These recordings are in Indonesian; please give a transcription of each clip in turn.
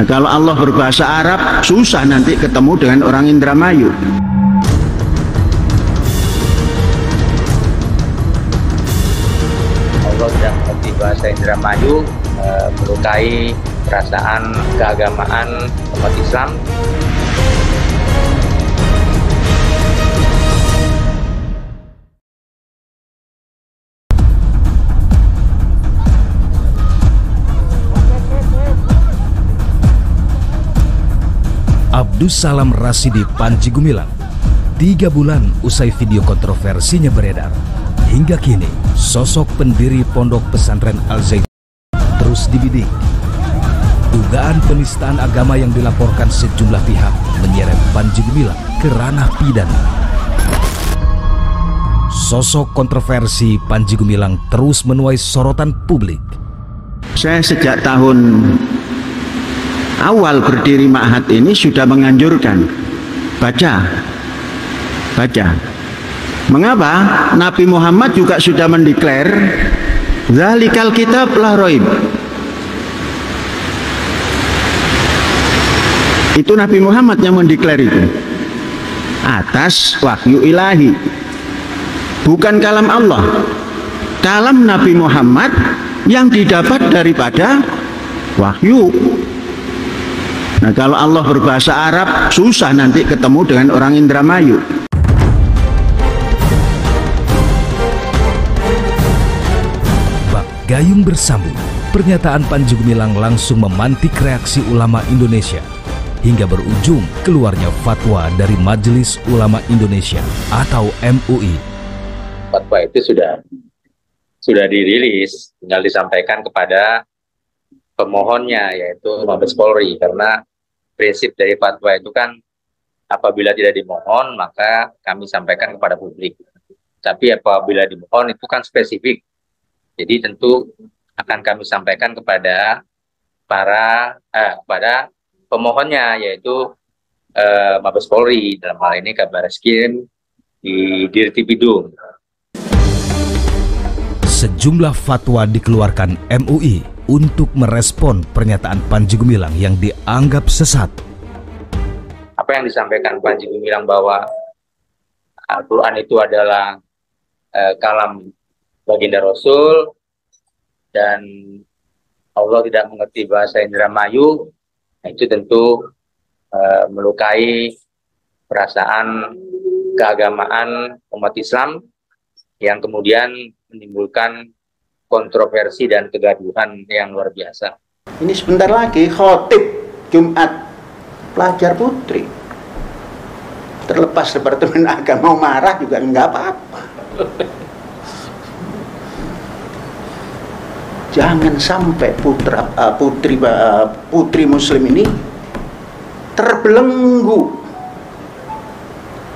Nah, kalau Allah berbahasa Arab, susah nanti ketemu dengan orang Indramayu. Allah tidak mengerti bahasa Indramayu, melukai perasaan keagamaan umat Islam. Abdus Salam Rasidi Panji Gumilang, 3 bulan usai video kontroversinya beredar. Hingga kini, sosok pendiri Pondok Pesantren Al-Zaitun terus dibidik. Dugaan penistaan agama yang dilaporkan sejumlah pihak menyeret Panji Gumilang ke ranah pidana. Sosok kontroversi Panji Gumilang terus menuai sorotan publik. Saya sejak tahun awal berdiri Ma'had ini sudah menganjurkan baca. Mengapa? Nabi Muhammad juga sudah mendeklar Dzalikal kitab la raib. Itu Nabi Muhammad yang mendeklar itu atas wahyu ilahi, bukan kalam Allah. Kalam Nabi Muhammad yang didapat daripada wahyu. Nah, kalau Allah berbahasa Arab, susah nanti ketemu dengan orang Indramayu. Bak gayung bersambut, pernyataan Panji Gumilang langsung memantik reaksi ulama Indonesia hingga berujung keluarnya fatwa dari Majelis Ulama Indonesia atau MUI. Fatwa itu sudah dirilis, tinggal disampaikan kepada pemohonnya, yaitu Mabes Polri, karena prinsip dari fatwa itu kan apabila tidak dimohon maka kami sampaikan kepada publik. Tapi apabila dimohon itu kan spesifik. Jadi tentu akan kami sampaikan kepada kepada pemohonnya, yaitu Mabes Polri, dalam hal ini Kabareskrim di Dirtipidum. Sejumlah fatwa dikeluarkan MUI untuk merespon pernyataan Panji Gumilang yang dianggap sesat. Apa yang disampaikan Panji Gumilang bahwa Al-Quran itu adalah kalam baginda Rasul dan Allah tidak mengerti bahasa Indramayu, itu tentu melukai perasaan keagamaan umat Islam yang kemudian menimbulkan kontroversi dan kegaduhan yang luar biasa. Ini sebentar lagi khotib Jumat pelajar putri. Terlepas Departemen Agama mau marah juga nggak apa-apa. Jangan sampai putri Muslim ini terbelenggu,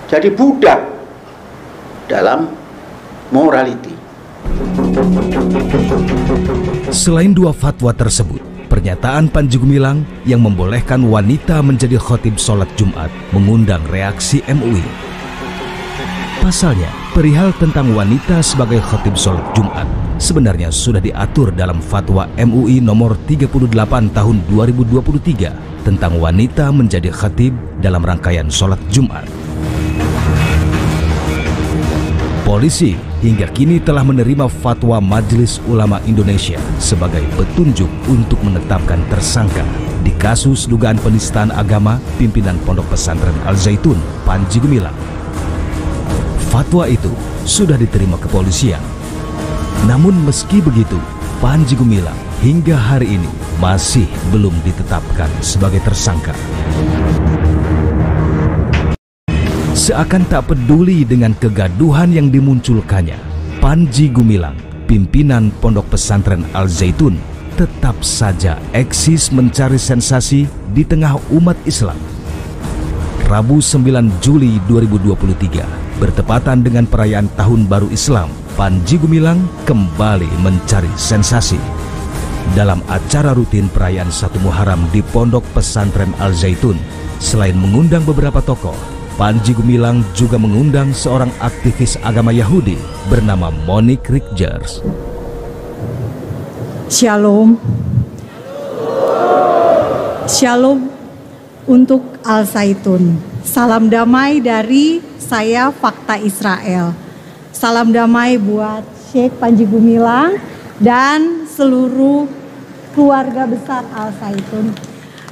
jadi budak dalam morality. Selain 2 fatwa tersebut, pernyataan Panji Gumilang yang membolehkan wanita menjadi khotib sholat Jumat mengundang reaksi MUI. Pasalnya, perihal tentang wanita sebagai khotib sholat Jumat sebenarnya sudah diatur dalam fatwa MUI nomor 38 tahun 2023 tentang wanita menjadi khatib dalam rangkaian sholat Jumat. Polisi hingga kini telah menerima fatwa Majelis Ulama Indonesia sebagai petunjuk untuk menetapkan tersangka di kasus dugaan penistaan agama pimpinan Pondok Pesantren Al-Zaitun, Panji Gumilang. Fatwa itu sudah diterima kepolisian. Namun meski begitu, Panji Gumilang hingga hari ini masih belum ditetapkan sebagai tersangka. Seakan tak peduli dengan kegaduhan yang dimunculkannya, Panji Gumilang, pimpinan Pondok Pesantren Al-Zaitun, tetap saja eksis mencari sensasi di tengah umat Islam. Rabu 9 Juli 2023, bertepatan dengan perayaan Tahun Baru Islam, Panji Gumilang kembali mencari sensasi. Dalam acara rutin perayaan 1 Muharram di Pondok Pesantren Al-Zaitun, selain mengundang beberapa tokoh, Panji Gumilang juga mengundang seorang aktivis agama Yahudi bernama Monique Rickjers. Shalom. Shalom untuk Al Zaitun. Salam damai dari saya, Fakta Israel. Salam damai buat Syekh Panji Gumilang dan seluruh keluarga besar Al Zaitun.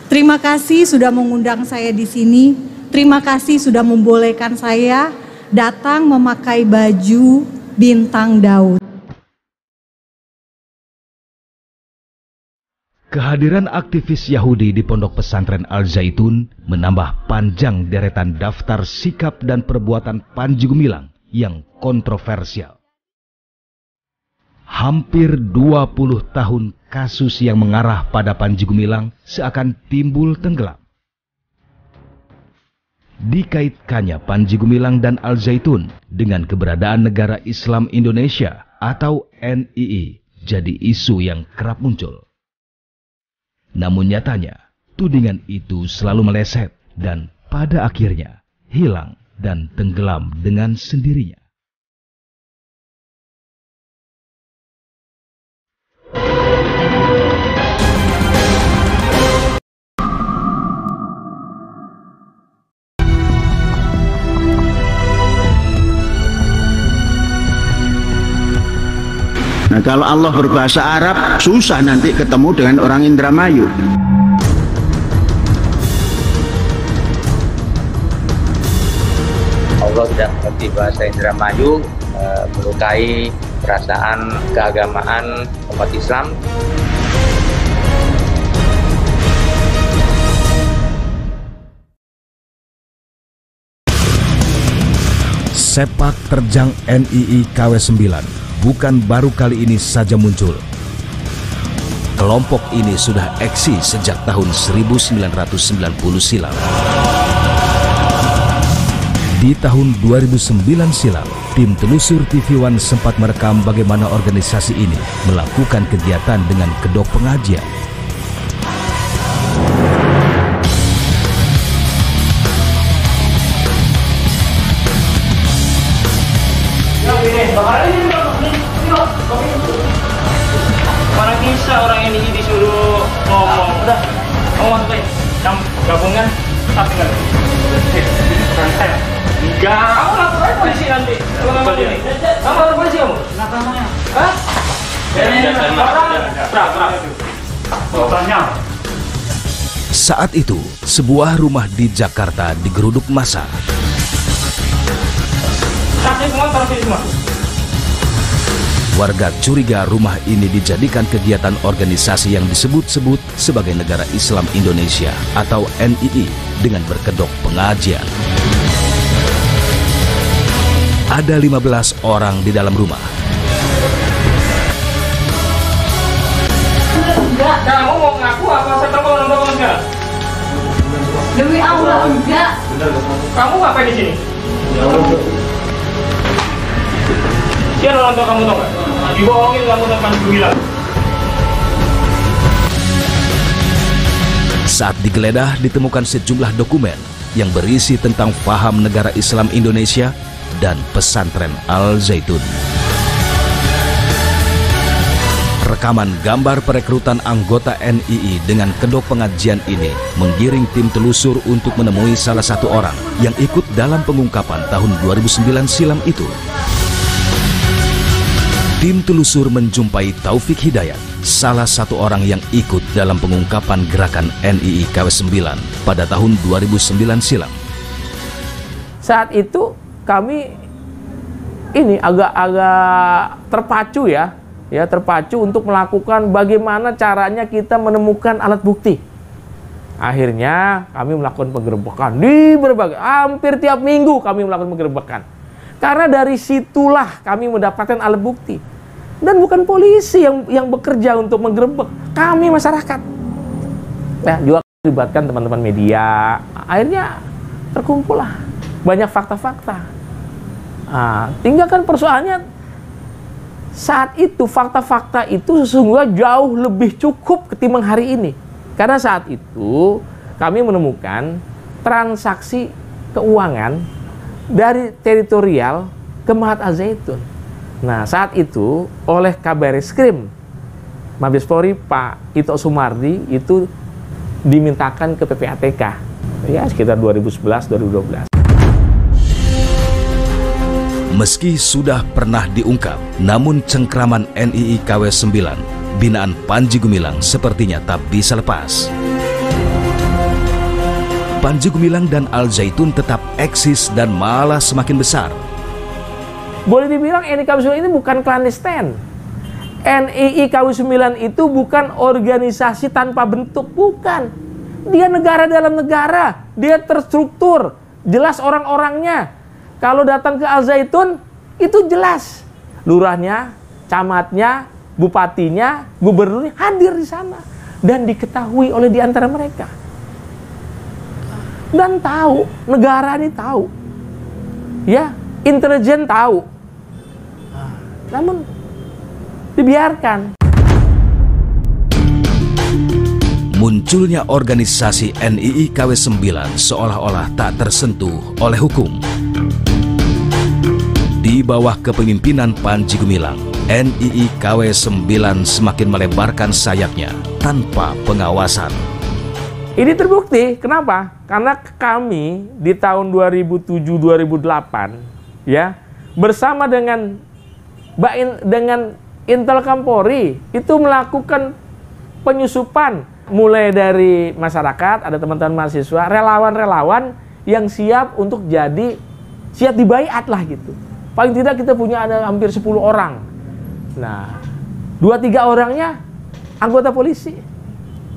Terima kasih sudah mengundang saya di sini. Terima kasih sudah membolehkan saya datang memakai baju bintang Daud. Kehadiran aktivis Yahudi di Pondok Pesantren Al Zaitun menambah panjang deretan daftar sikap dan perbuatan Panji Gumilang yang kontroversial. Hampir 20 tahun kasus yang mengarah pada Panji Gumilang seakan timbul tenggelam. Dikaitkannya Panji Gumilang dan Al Zaitun dengan keberadaan Negara Islam Indonesia atau NII jadi isu yang kerap muncul. Namun nyatanya, tudingan itu selalu meleset dan pada akhirnya hilang dan tenggelam dengan sendirinya. Nah, kalau Allah berbahasa Arab, susah nanti ketemu dengan orang Indramayu. Allah tidak mengerti bahasa Indramayu, melukai perasaan keagamaan umat Islam. Sepak terjang NII KW 9 bukan baru kali ini saja muncul. Kelompok ini sudah eksis sejak tahun 1990 silam. Di tahun 2009 silam, tim telusur TV One sempat merekam bagaimana organisasi ini melakukan kegiatan dengan kedok pengajian. Mana bisa orang ini disuruh ngomong? Udah, ngomong tuh yang gabungan tapi nggak. Enggak. Kamu lapor aja polisi nanti. Kalau nggak mau ini, kamu lapor polisi kamu. Kenapa namanya? Hah? Berapa? Saat itu, sebuah rumah di Jakarta digeruduk massa. Saksi semua, taruh semua. Warga curiga rumah ini dijadikan kegiatan organisasi yang disebut-sebut sebagai Negara Islam Indonesia atau NII dengan berkedok pengajian. Ada 15 orang di dalam rumah. Enggak. Kamu mau ngaku apa? Saya tahu mau nonton kamu sekarang. Demi Allah enggak. Kamu ngapain di sini? Dia nonton kamu tau nggak? Dibohongin kamu sama Panji Gumilang. Saat digeledah ditemukan sejumlah dokumen yang berisi tentang paham Negara Islam Indonesia dan pesantren Al Zaitun. Rekaman gambar perekrutan anggota NII dengan kedok pengajian ini menggiring tim telusur untuk menemui salah satu orang yang ikut dalam pengungkapan tahun 2009 silam itu. Tim telusur menjumpai Taufik Hidayat, salah satu orang yang ikut dalam pengungkapan gerakan NII KW 9 pada tahun 2009 silam. Saat itu kami ini agak terpacu ya terpacu untuk melakukan bagaimana caranya kita menemukan alat bukti. Akhirnya kami melakukan penggerebekan di berbagai, hampir tiap minggu kami melakukan penggerebekan. Karena dari situlah kami mendapatkan alat bukti. Dan bukan polisi yang bekerja untuk menggerebek, kami masyarakat. Ya, juga melibatkan teman-teman media. Akhirnya terkumpullah banyak fakta-fakta. Nah, tinggal kan persoalannya saat itu fakta-fakta itu sesungguhnya jauh lebih cukup ketimbang hari ini. Karena saat itu kami menemukan transaksi keuangan dari teritorial ke Mahat Al Zaitun. Nah, saat itu oleh Kabareskrim Mabes Polri Pak Ito Sumardi itu dimintakan ke PPATK. Ya, sekitar 2011-2012. Meski sudah pernah diungkap, namun cengkraman NII KW 9 binaan Panji Gumilang sepertinya tak bisa lepas. Panji Gumilang dan Al Zaitun tetap eksis dan malah semakin besar. Boleh dibilang NII KW 9 ini bukan klandestin. NII KW 9 itu bukan organisasi tanpa bentuk, bukan. Dia negara dalam negara, dia terstruktur, jelas orang-orangnya. Kalau datang ke Al Zaitun, itu jelas. Lurahnya, camatnya, bupatinya, gubernurnya hadir di sana. Dan diketahui oleh di antara mereka. Dan tahu, negara ini tahu. Ya, intelijen tahu. Namun, dibiarkan. Munculnya organisasi NII KW 9 seolah-olah tak tersentuh oleh hukum. Di bawah kepemimpinan Panji Gumilang, NII KW 9 semakin melebarkan sayapnya tanpa pengawasan. Ini terbukti, kenapa? Karena kami di tahun 2007-2008 ya, bersama dengan Intelkam Polri itu melakukan penyusupan mulai dari masyarakat, ada teman-teman mahasiswa, relawan-relawan yang siap untuk siap dibaiat lah gitu. Paling tidak kita punya ada hampir 10 orang. Nah, 2-3 orangnya anggota polisi.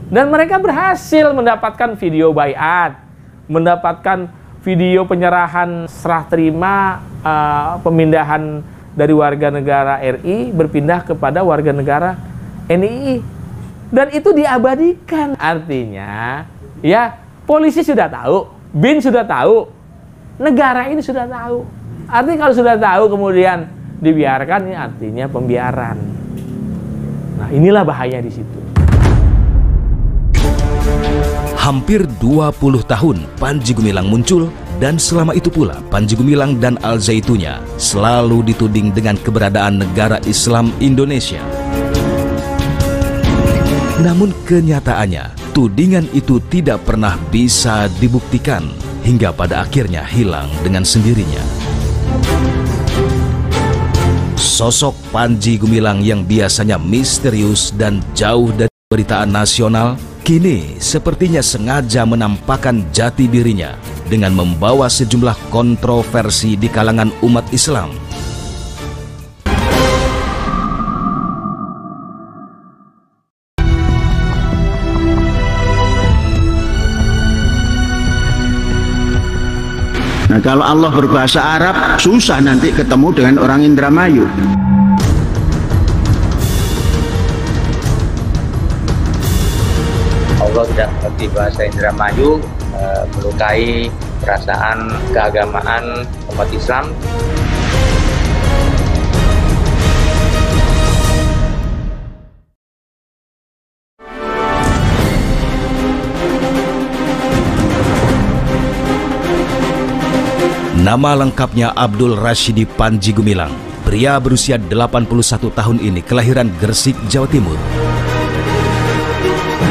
Dan mereka berhasil mendapatkan video baiat, mendapatkan video penyerahan serah terima pemindahan dari warga negara RI berpindah kepada warga negara NII. Dan itu diabadikan. Artinya, ya polisi sudah tahu, BIN sudah tahu, negara ini sudah tahu. Artinya kalau sudah tahu kemudian dibiarkan, ini artinya pembiaran. Nah, inilah bahaya di situ. Hampir 20 tahun Panji Gumilang muncul, dan selama itu pula Panji Gumilang dan Al Zaitunya selalu dituding dengan keberadaan negara Islam Indonesia. Namun kenyataannya, tudingan itu tidak pernah bisa dibuktikan hingga pada akhirnya hilang dengan sendirinya. Sosok Panji Gumilang yang biasanya misterius dan jauh dari pemberitaan nasional, kini sepertinya sengaja menampakkan jati dirinya dengan membawa sejumlah kontroversi di kalangan umat Islam. Nah, kalau Allah berbahasa Arab, susah nanti ketemu dengan orang Indramayu. Allah tidak mengerti bahasa Indramayu, melukai perasaan keagamaan umat Islam. Nama lengkapnya Abdul Rashidi Panji Gumilang. Pria berusia 81 tahun ini kelahiran Gresik, Jawa Timur.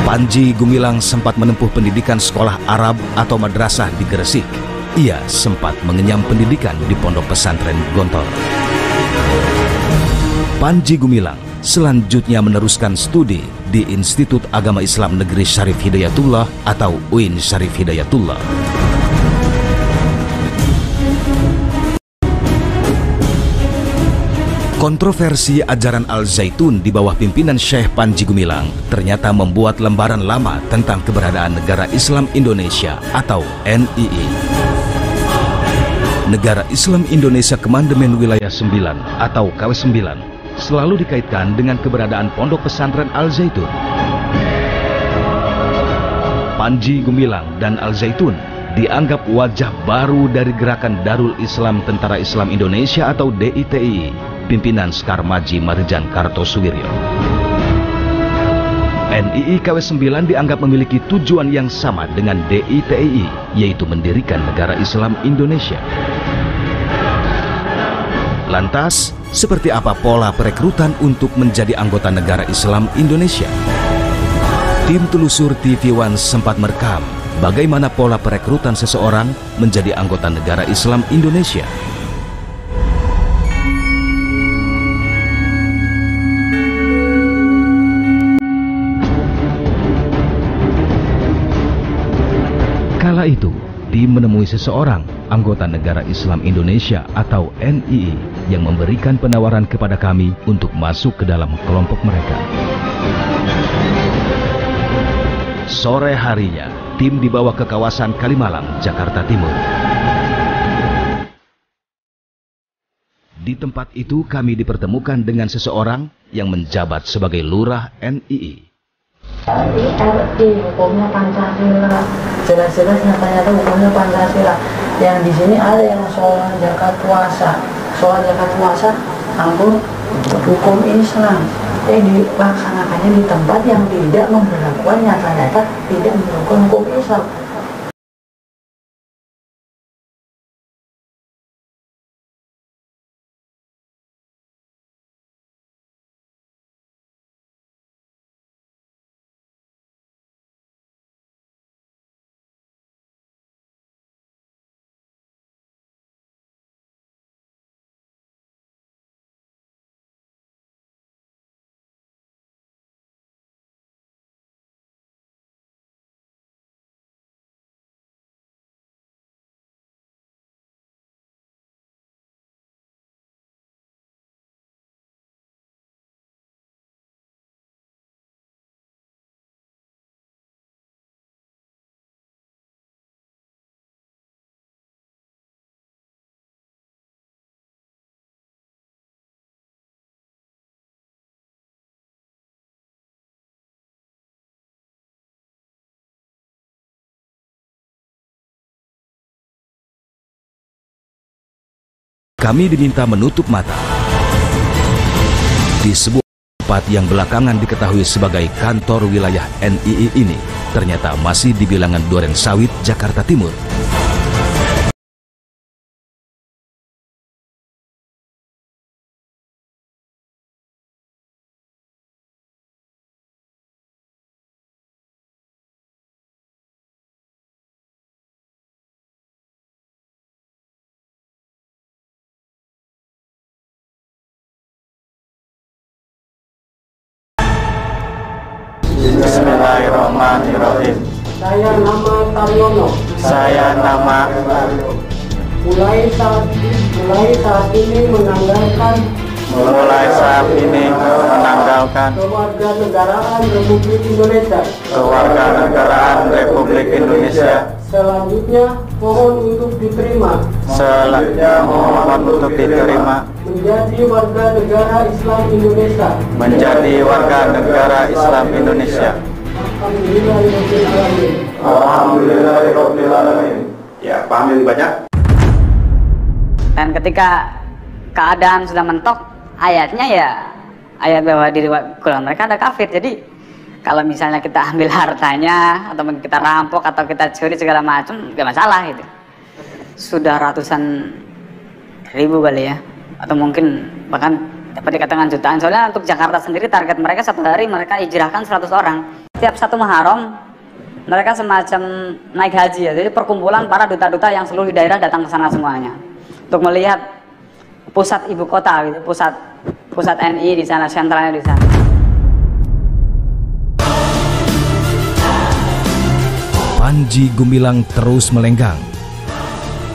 Panji Gumilang sempat menempuh pendidikan sekolah Arab atau madrasah di Gresik. Ia sempat mengenyam pendidikan di Pondok Pesantren Gontor. Panji Gumilang selanjutnya meneruskan studi di Institut Agama Islam Negeri Syarif Hidayatullah atau UIN Syarif Hidayatullah. Kontroversi ajaran Al Zaitun di bawah pimpinan Syekh Panji Gumilang ternyata membuat lembaran lama tentang keberadaan Negara Islam Indonesia atau NII. Negara Islam Indonesia Kemandemen Wilayah 9 atau KW 9 selalu dikaitkan dengan keberadaan Pondok Pesantren Al Zaitun. Panji Gumilang dan Al Zaitun dianggap wajah baru dari gerakan Darul Islam Tentara Islam Indonesia atau DITI, pimpinan Sekar Maji Marijan Kartosuwiryo. NII KW 9 dianggap memiliki tujuan yang sama dengan DITI, yaitu mendirikan Negara Islam Indonesia. Lantas, seperti apa pola perekrutan untuk menjadi anggota Negara Islam Indonesia? Tim telusur TV One sempat merekam bagaimana pola perekrutan seseorang menjadi anggota Negara Islam Indonesia. Kala itu, tim menemui seseorang anggota Negara Islam Indonesia atau NII yang memberikan penawaran kepada kami untuk masuk ke dalam kelompok mereka. Sore harinya, tim dibawa ke kawasan Kalimalang, Jakarta Timur. Di tempat itu kami dipertemukan dengan seseorang yang menjabat sebagai lurah NII. RI hukumnya Pancasila, jelas-jelas nyata-nyata hukumnya Pancasila. Yang di sini ada yang sholat zakat puasa, anggur hukum Islam. Dilaksanakannya di tempat yang tidak memberlakukan nyata-nyata tidak memberlakukan hukum Islam. Kami diminta menutup mata. Di sebuah tempat yang belakangan diketahui sebagai kantor wilayah NII ini, ternyata masih di bilangan Durensawit, Jakarta Timur. Bismillahirrahmanirrahim. Saya nama Taryono. Saya nama Mulai saat ini menanggalkan kewarganegaraan Republik Indonesia. Selanjutnya mohon untuk diterima menjadi warga negara Islam Indonesia. Alhamdulillahirrahmanirrahim. Ya, paham lebih banyak. Dan ketika keadaan sudah mentok, ayatnya ya ayat bahwa di golongan mereka ada kafir. Jadi kalau misalnya kita ambil hartanya atau kita rampok atau kita curi segala macam, gak masalah gitu. Sudah ratusan ribu kali ya, atau mungkin bahkan dapat dikatakan jutaan. Soalnya untuk Jakarta sendiri target mereka satu hari mereka hijrahkan 100 orang. Setiap 1 Muharram mereka semacam naik haji ya. Jadi perkumpulan para duta-duta yang seluruh daerah datang ke sana semuanya untuk melihat pusat ibu kota gitu, pusat NI di sana, sentralnya di sana. Panji Gumilang terus melenggang.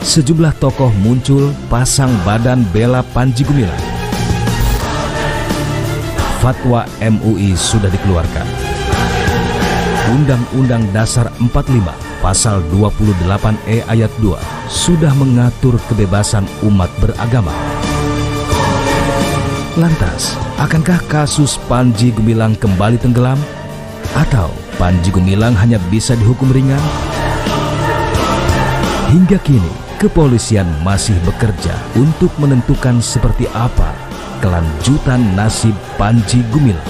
Sejumlah tokoh muncul pasang badan bela Panji Gumilang. Fatwa MUI sudah dikeluarkan. Undang-Undang Dasar 45 Pasal 28E ayat 2 sudah mengatur kebebasan umat beragama. Lantas, akankah kasus Panji Gumilang kembali tenggelam? Atau Panji Gumilang hanya bisa dihukum ringan? Hingga kini, kepolisian masih bekerja untuk menentukan seperti apa kelanjutan nasib Panji Gumilang.